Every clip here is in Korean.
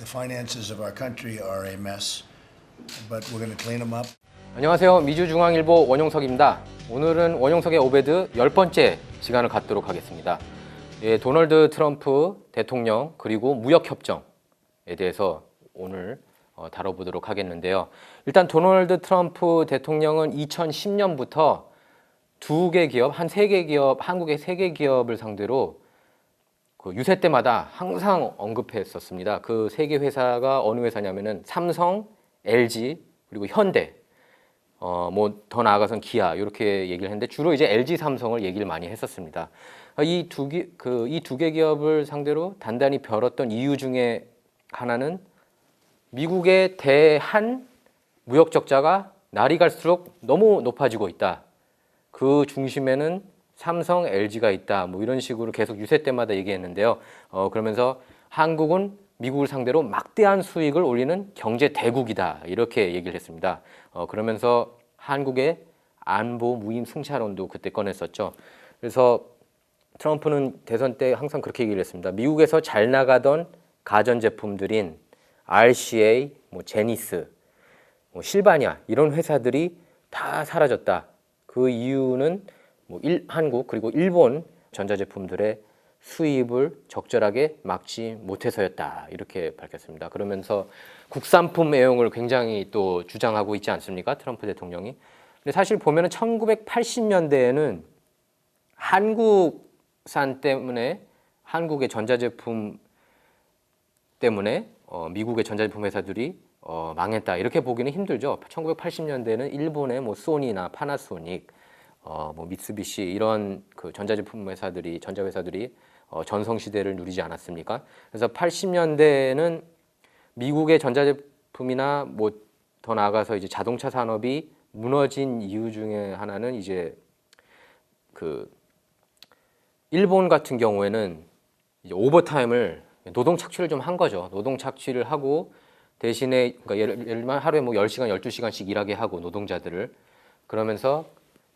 The finances of our country are a mess, but we're going to clean them up. 안녕하세요. 미주중앙일보 원용석입니다. 오늘은 원용석의 오베드 10번째 시간을 갖도록 하겠습니다. 예, 도널드 트럼프 대통령 그리고 무역협정에 대해서 오늘 다뤄보도록 하겠는데요. 일단 도널드 트럼프 대통령은 2010년부터 두 개 기업, 한 세 개 기업, 한국의 세 개 기업을 상대로 그 유세 때마다 항상 언급했었습니다. 그 세 개 회사가 어느 회사냐면은 삼성, LG 그리고 현대, 뭐 더 나아가선 기아 이렇게 얘기를 했는데 주로 이제 LG 삼성을 얘기를 많이 했었습니다. 이 두 개 기업을 상대로 단단히 벼렀던 이유 중에 하나는 미국의 대한 무역 적자가 날이 갈수록 너무 높아지고 있다. 그 중심에는 삼성, LG가 있다. 뭐 이런 식으로 계속 유세 때마다 얘기했는데요. 그러면서 한국은 미국을 상대로 막대한 수익을 올리는 경제 대국이다. 이렇게 얘기를 했습니다. 그러면서 한국의 안보 무임 승차론도 그때 꺼냈었죠. 그래서 트럼프는 대선 때 항상 그렇게 얘기를 했습니다. 미국에서 잘 나가던 가전제품들인 RCA, 뭐 제니스, 뭐 실바니아 이런 회사들이 다 사라졌다. 그 이유는 뭐 한국 그리고 일본 전자제품들의 수입을 적절하게 막지 못해서였다. 이렇게 밝혔습니다. 그러면서 국산품 애용을 굉장히 또 주장하고 있지 않습니까? 트럼프 대통령이. 근데 사실 보면은 1980년대에는 한국산 때문에 한국의 전자제품 때문에 미국의 전자제품 회사들이 망했다. 이렇게 보기는 힘들죠. 1980년대에는 일본의 뭐 소니나 파나소닉, 뭐 미쓰비시 이런 그 전자제품 회사들이 전자회사들이 전성 시대를 누리지 않았습니까? 그래서 80년대에는 미국의 전자제품이나 뭐 더 나아가서 이제 자동차 산업이 무너진 이유 중에 하나는 이제 그 일본 같은 경우에는 이제 오버타임을 노동 착취를 좀 한 거죠. 노동 착취를 하고 대신에 그러니까 예를 들면 하루에 뭐 10시간, 12시간씩 일하게 하고 노동자들을 그러면서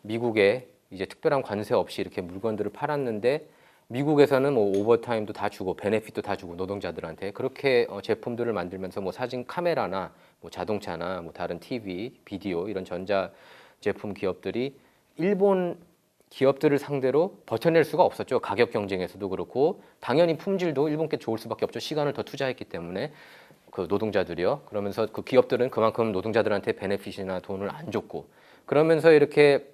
미국에 이제 특별한 관세 없이 이렇게 물건들을 팔았는데 미국에서는 뭐 오버타임도 다 주고 베네핏도 다 주고 노동자들한테 그렇게 제품들을 만들면서 뭐 사진 카메라나 뭐 자동차나 뭐 다른 TV, 비디오 이런 전자 제품 기업들이 일본 기업들을 상대로 버텨낼 수가 없었죠. 가격 경쟁에서도 그렇고 당연히 품질도 일본께 좋을 수밖에 없죠. 시간을 더 투자했기 때문에 그 노동자들이요. 그러면서 그 기업들은 그만큼 노동자들한테 베네핏이나 돈을 안 줬고 그러면서 이렇게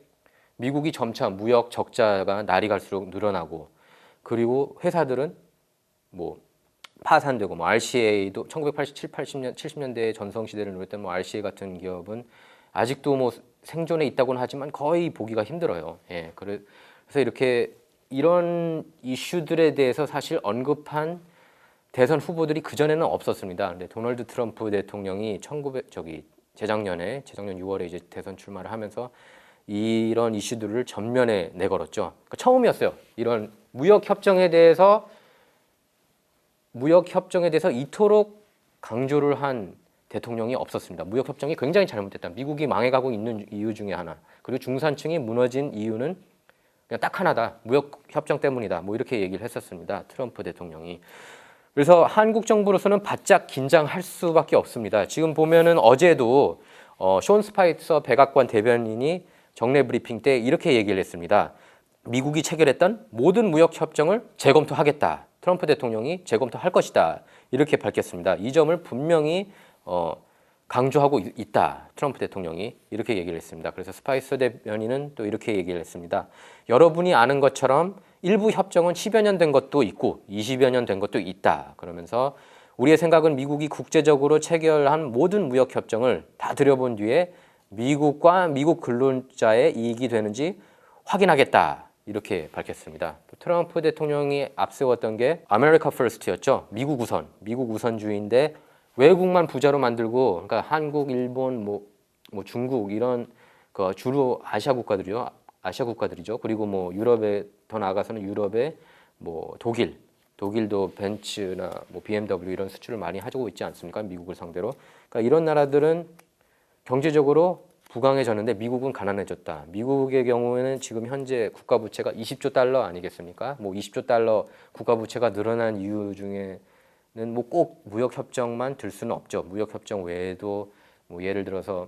미국이 점차 무역 적자가 날이 갈수록 늘어나고 그리고 회사들은 뭐 파산되고 뭐 RCA도 1987, 80년, 70년대 전성 시대를 누렸던 뭐 RCA 같은 기업은 아직도 뭐 생존에 있다고는 하지만 거의 보기가 힘들어요. 예, 그래서 이렇게 이런 이슈들에 대해서 사실 언급한 대선 후보들이 그 전에는 없었습니다. 근데 도널드 트럼프 대통령이 재작년 6월에 이제 대선 출마를 하면서 이런 이슈들을 전면에 내걸었죠. 그러니까 처음이었어요. 이런 무역 협정에 대해서 이토록 강조를 한 대통령이 없었습니다. 무역 협정이 굉장히 잘못됐다. 미국이 망해가고 있는 이유 중에 하나. 그리고 중산층이 무너진 이유는 그냥 딱 하나다. 무역 협정 때문이다. 뭐 이렇게 얘기를 했었습니다. 트럼프 대통령이. 그래서 한국 정부로서는 바짝 긴장할 수밖에 없습니다. 지금 보면은 어제도 숀 스파이서 백악관 대변인이 정례 브리핑 때 이렇게 얘기를 했습니다. 미국이 체결했던 모든 무역 협정을 재검토하겠다. 트럼프 대통령이 재검토할 것이다. 이렇게 밝혔습니다. 이 점을 분명히 강조하고 있다. 트럼프 대통령이 이렇게 얘기를 했습니다. 그래서 스파이서 대변인은 또 이렇게 얘기를 했습니다. 여러분이 아는 것처럼 일부 협정은 10여 년 된 것도 있고 20여 년 된 것도 있다. 그러면서 우리의 생각은 미국이 국제적으로 체결한 모든 무역 협정을 다 들여본 뒤에 미국과 미국 근로자의 이익이 되는지 확인하겠다. 이렇게 밝혔습니다. 트럼프 대통령이 앞세웠던 게 아메리카 퍼스트였죠. 미국 우선주의인데 외국만 부자로 만들고 그러니까 한국, 일본, 뭐 중국 이런 그 주로 아시아 국가들이죠. 그리고 뭐 유럽에 더 나아가서는 유럽의 뭐 독일도 벤츠나 뭐 BMW 이런 수출을 많이 하고 있지 않습니까? 미국을 상대로. 그러니까 이런 나라들은 경제적으로 부강해졌는데 미국은 가난해졌다. 미국의 경우에는 지금 현재 국가 부채가 20조 달러 아니겠습니까? 뭐 20조 달러 국가 부채가 늘어난 이유 중에 뭐 꼭 무역 협정만 들 수는 없죠. 무역 협정 외에도 뭐 예를 들어서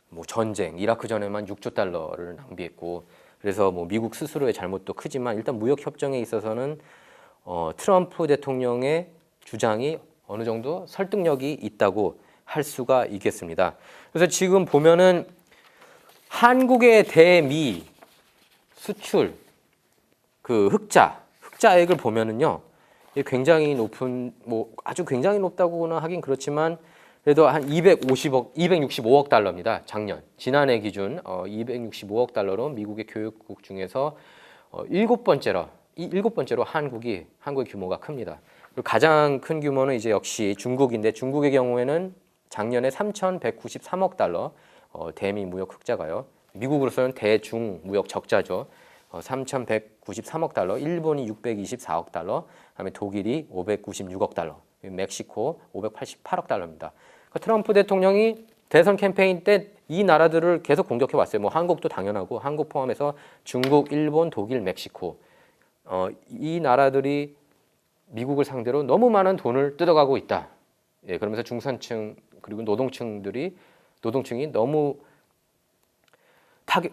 뭐 전쟁, 이라크 전에만 6조 달러를 낭비했고, 그래서 뭐 미국 스스로의 잘못도 크지만 일단 무역 협정에 있어서는 트럼프 대통령의 주장이 어느 정도 설득력이 있다고 할 수가 있겠습니다. 그래서 지금 보면은 한국의 대미 수출 그 흑자액을 보면은요, 이게 굉장히 높은, 뭐 아주 굉장히 높다고는 하긴 그렇지만 그래도 한 265억 달러입니다. 작년 지난해 기준 265억 달러로 미국의 교육국 중에서 일곱 번째로 한국의 규모가 큽니다. 그리고 가장 큰 규모는 이제 역시 중국인데, 중국의 경우에는 작년에 3,193억 달러 대미 무역 흑자가요. 미국으로서는 대중 무역 적자죠. 3,193억 달러, 일본이 624억 달러, 그다음에 독일이 596억 달러, 멕시코 588억 달러입니다. 그러니까 트럼프 대통령이 대선 캠페인 때 이 나라들을 계속 공격해 왔어요. 뭐 한국도 당연하고, 한국 포함해서 중국, 일본, 독일, 멕시코, 이 나라들이 미국을 상대로 너무 많은 돈을 뜯어가고 있다. 예, 그러면서 중산층 그리고 노동층이 너무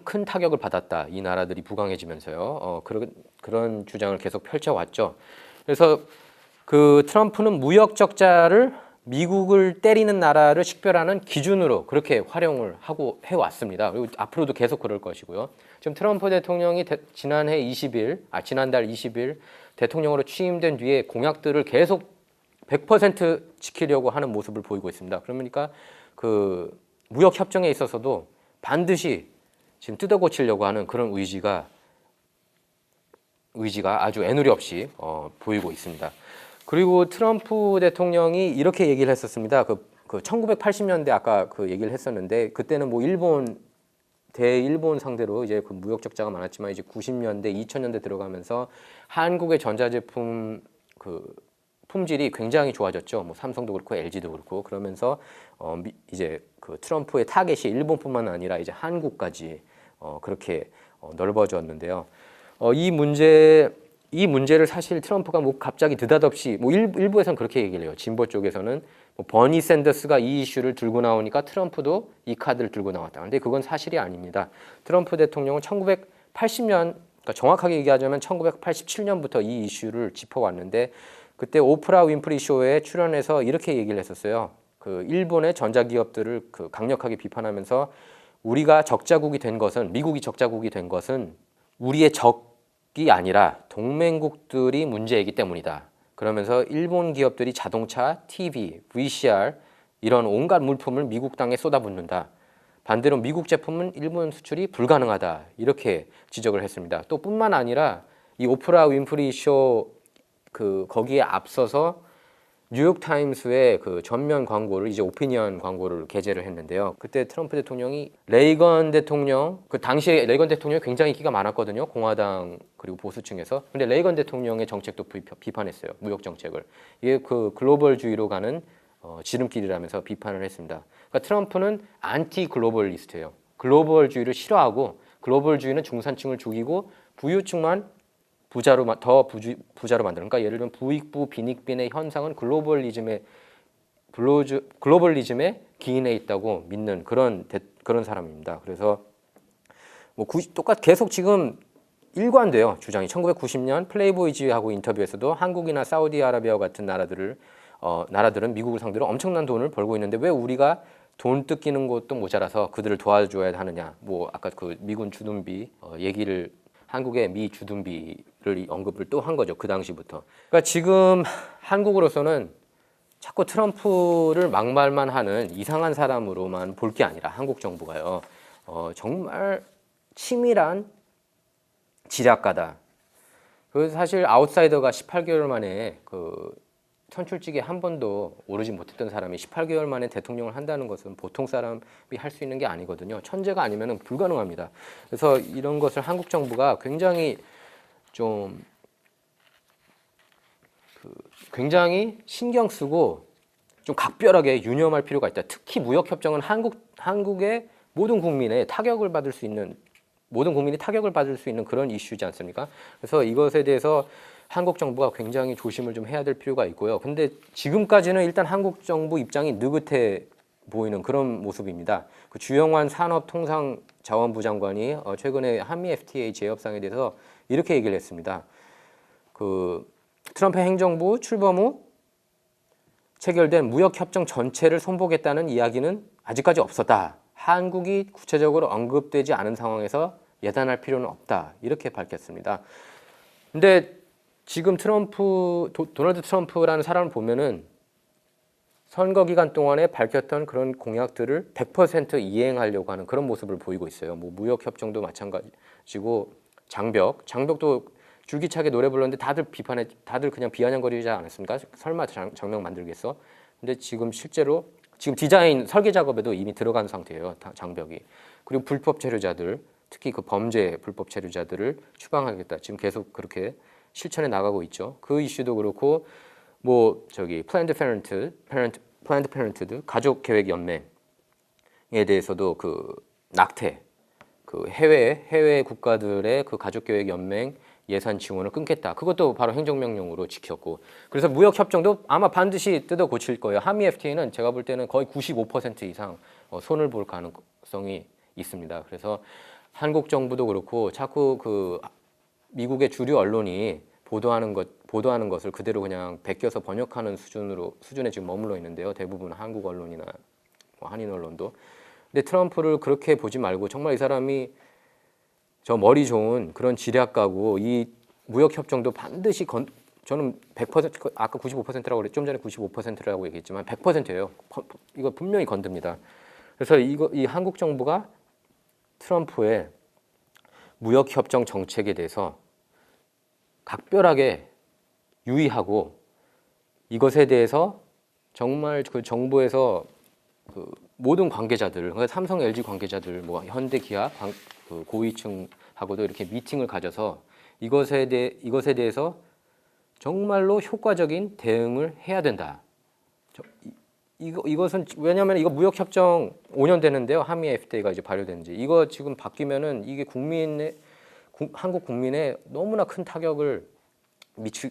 큰 타격을 받았다. 이 나라들이 부강해지면서요. 그런 주장을 계속 펼쳐왔죠. 그래서 그 트럼프는 무역 적자를 미국을 때리는 나라를 식별하는 기준으로 그렇게 활용을 하고 해왔습니다. 그리고 앞으로도 계속 그럴 것이고요. 지금 트럼프 대통령이 지난달 20일 대통령으로 취임된 뒤에 공약들을 계속 100% 지키려고 하는 모습을 보이고 있습니다. 그러니까 그 무역 협정에 있어서도 반드시 지금 뜯어 고치려고 하는 그런 의지가 아주 애누리 없이 보이고 있습니다. 그리고 트럼프 대통령이 이렇게 얘기를 했었습니다. 그 1980년대 아까 그 얘기를 했었는데, 그때는 뭐 대일본 상대로 이제 그 무역 적자가 많았지만, 이제 90년대, 2000년대 들어가면서 한국의 전자제품 그 품질이 굉장히 좋아졌죠. 뭐 삼성도 그렇고 LG도 그렇고. 그러면서 이제 그 트럼프의 타겟이 일본뿐만 아니라 이제 한국까지 그렇게 넓어졌는데요. 이 문제를 사실 트럼프가 뭐 갑자기 느닷없이, 뭐 일부에서는 그렇게 얘기를 해요. 진보 쪽에서는 뭐 버니 샌더스가 이 이슈를 들고 나오니까 트럼프도 이 카드를 들고 나왔다. 근데 그건 사실이 아닙니다. 트럼프 대통령은 1980년, 그러니까 정확하게 얘기하자면 1987년부터 이 이슈를 짚어왔는데, 그때 오프라 윈프리 쇼에 출연해서 이렇게 얘기를 했었어요. 그 일본의 전자기업들을 그 강력하게 비판하면서, 우리가 적자국이 된 것은, 미국이 적자국이 된 것은 우리의 적이 아니라 동맹국들이 문제이기 때문이다. 그러면서 일본 기업들이 자동차, TV, VCR 이런 온갖 물품을 미국 땅에 쏟아붓는다. 반대로 미국 제품은 일본 수출이 불가능하다. 이렇게 지적을 했습니다. 또 뿐만 아니라 이 오프라 윈프리 쇼 거기에 앞서서 뉴욕타임스의 그 전면 광고를, 이제 오피니언 광고를 게재를 했는데요. 그때 트럼프 대통령이 레이건 대통령, 그 당시에 레이건 대통령이 굉장히 인기가 많았거든요. 공화당 그리고 보수층에서. 근데 레이건 대통령의 정책도 비판했어요. 무역 정책을. 이게 그 글로벌주의로 가는 지름길이라면서 비판을 했습니다. 그러니까 트럼프는 안티 글로벌리스트예요. 글로벌주의를 싫어하고, 글로벌주의는 중산층을 죽이고 부유층만 부자로 만드는. 그러니까 예를 들면 부익부 빈익빈의 현상은 글로벌리즘에 기인해 있다고 믿는 그런 사람입니다. 그래서 뭐 계속 지금 일관돼요, 주장이. 1990년 플레이보이즈하고 인터뷰에서도 한국이나 사우디아라비아와 같은 나라들은 미국을 상대로 엄청난 돈을 벌고 있는데 왜 우리가 돈 뜯기는 것도 모자라서 그들을 도와줘야 하느냐. 뭐 아까 그 미군 주둔비 얘기를, 한국의 미 주둔비를 언급을 또 한 거죠. 그 당시부터. 그러니까 지금 한국으로서는 자꾸 트럼프를 막말만 하는 이상한 사람으로만 볼 게 아니라, 한국 정부가요, 정말 치밀한 지략가다. 그 사실 아웃사이더가 18개월 만에 그 선출직에 한 번도 오르지 못했던 사람이 18개월 만에 대통령을 한다는 것은 보통 사람이 할 수 있는 게 아니거든요. 천재가 아니면 불가능합니다. 그래서 이런 것을 한국 정부가 굉장히 굉장히 신경 쓰고 좀 각별하게 유념할 필요가 있다. 특히 무역협정은 한국의 모든 국민이 타격을 받을 수 있는 그런 이슈지 않습니까? 그래서 이것에 대해서 한국 정부가 굉장히 조심을 좀 해야 될 필요가 있고요. 근데 지금까지는 일단 한국 정부 입장이 느긋해 보이는 그런 모습입니다. 그 주영환 산업통상자원부 장관이 최근에 한미 FTA 재협상에 대해서 이렇게 얘기를 했습니다. 그 트럼프 행정부 출범 후 체결된 무역협정 전체를 손보겠다는 이야기는 아직까지 없었다. 한국이 구체적으로 언급되지 않은 상황에서 예단할 필요는 없다. 이렇게 밝혔습니다. 근데 지금 도널드 트럼프라는 사람을 보면은 선거 기간 동안에 밝혔던 그런 공약들을 100% 이행하려고 하는 그런 모습을 보이고 있어요. 뭐 무역협정도 마찬가지고 장벽도 줄기차게 노래 불렀는데 다들 그냥 비아냥거리지 않았습니까? 설마 장벽 만들겠어? 근데 지금 실제로 디자인 설계 작업에도 이미 들어간 상태예요. 장벽이. 그리고 불법 체류자들, 특히 그 범죄 불법 체류자들을 추방하겠다. 지금 계속 그렇게 실천해 나가고 있죠. 그 이슈도 그렇고 플랜드 페런트드 가족 계획 연맹에 대해서도 그 낙태 그 해외 국가들의 그 가족 계획 연맹 예산 지원을 끊겠다. 그것도 바로 행정명령으로 지켰고. 그래서 무역협정도 아마 반드시 뜯어 고칠 거예요. 한미 FTA는 제가 볼 때는 거의 95% 이상 손을 볼 가능성이 있습니다. 그래서 한국 정부도 그렇고 자꾸 그 미국의 주류 언론이 보도하는 것을 그대로 그냥 베껴서 번역하는 수준에 지금 머물러 있는데요. 대부분 한국 언론이나 한인 언론도. 근데 트럼프를 그렇게 보지 말고 정말 이 사람이 저 머리 좋은 그런 지략가고 이 무역협정도 반드시 저는 100% 아까 95%라고 그랬죠. 좀 전에 95%라고 얘기했지만 100%예요. 이거 분명히 건듭니다. 그래서 이 한국 정부가 트럼프의 무역협정 정책에 대해서 각별하게 유의하고 이것에 대해서 정말 그 정부에서 그 모든 관계자들, 그러니까 삼성, LG 관계자들, 현대, 기아 그 고위층하고도 이렇게 미팅을 가져서 이것에 대해서 정말로 효과적인 대응을 해야 된다. 이것은 왜냐하면 이거 무역협정 5년 되는데요. 한미 FTA가 이제 발효된 지 이거 지금 바뀌면은 이게 한국 국민의 너무나 큰 타격을 미칠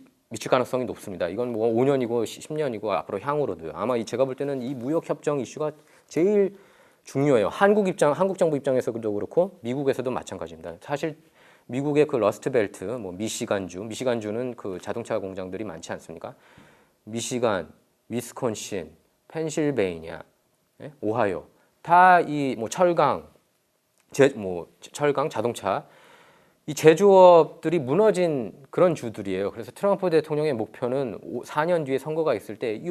가능성이 높습니다. 이건 5년이고 10년이고 앞으로 향후로도요. 아마 제가 볼 때는 이 무역협정 이슈가 제일 중요해요. 한국 정부 입장에서도 그렇고 미국에서도 마찬가지입니다. 사실 미국의 그 러스트벨트, 미시간주는 그 자동차 공장들이 많지 않습니까? 미시간, 위스콘신, 펜실베이니아, 오하이오 다 이 철강, 자동차 이 제조업들이 무너진 그런 주들이에요. 그래서 트럼프 대통령의 목표는 4년 뒤에 선거가 있을 때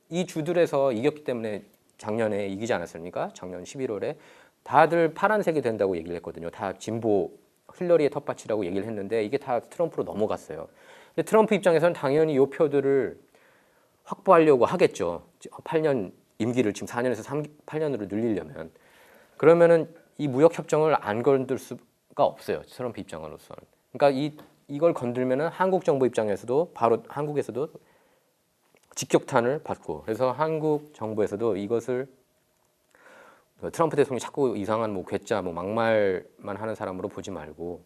이 주들에서 이겼기 때문에 작년에 이기지 않았습니까? 작년 11월에 다들 파란색이 된다고 얘기를 했거든요. 다 진보 힐러리의 텃밭이라고 얘기를 했는데 이게 다 트럼프로 넘어갔어요. 근데 트럼프 입장에서는 당연히 이 표들을 확보하려고 하겠죠. 8년 임기를 지금 4년에서 8년으로 늘리려면. 그러면은 이 무역협정을 안 건들 수가 없어요. 트럼프 입장으로서는. 그러니까 이걸 건들면은 한국 정부 입장에서도 바로 한국에서도 직격탄을 받고 그래서 한국 정부에서도 이것을 트럼프 대통령이 자꾸 이상한 괴짜 막말만 하는 사람으로 보지 말고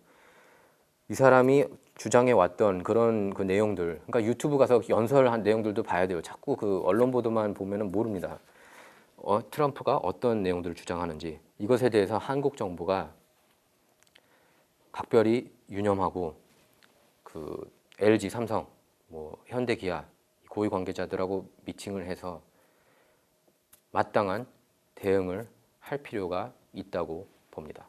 이 사람이 주장해 왔던 그런 그 내용들 그러니까 유튜브 가서 연설한 내용들도 봐야 돼요. 자꾸 그 언론 보도만 보면은 모릅니다. 트럼프가 어떤 내용들을 주장하는지 이것에 대해서 한국 정부가 각별히 유념하고 그 LG, 삼성, 현대, 기아 고위 관계자들하고 미팅을 해서 마땅한 대응을 할 필요가 있다고 봅니다.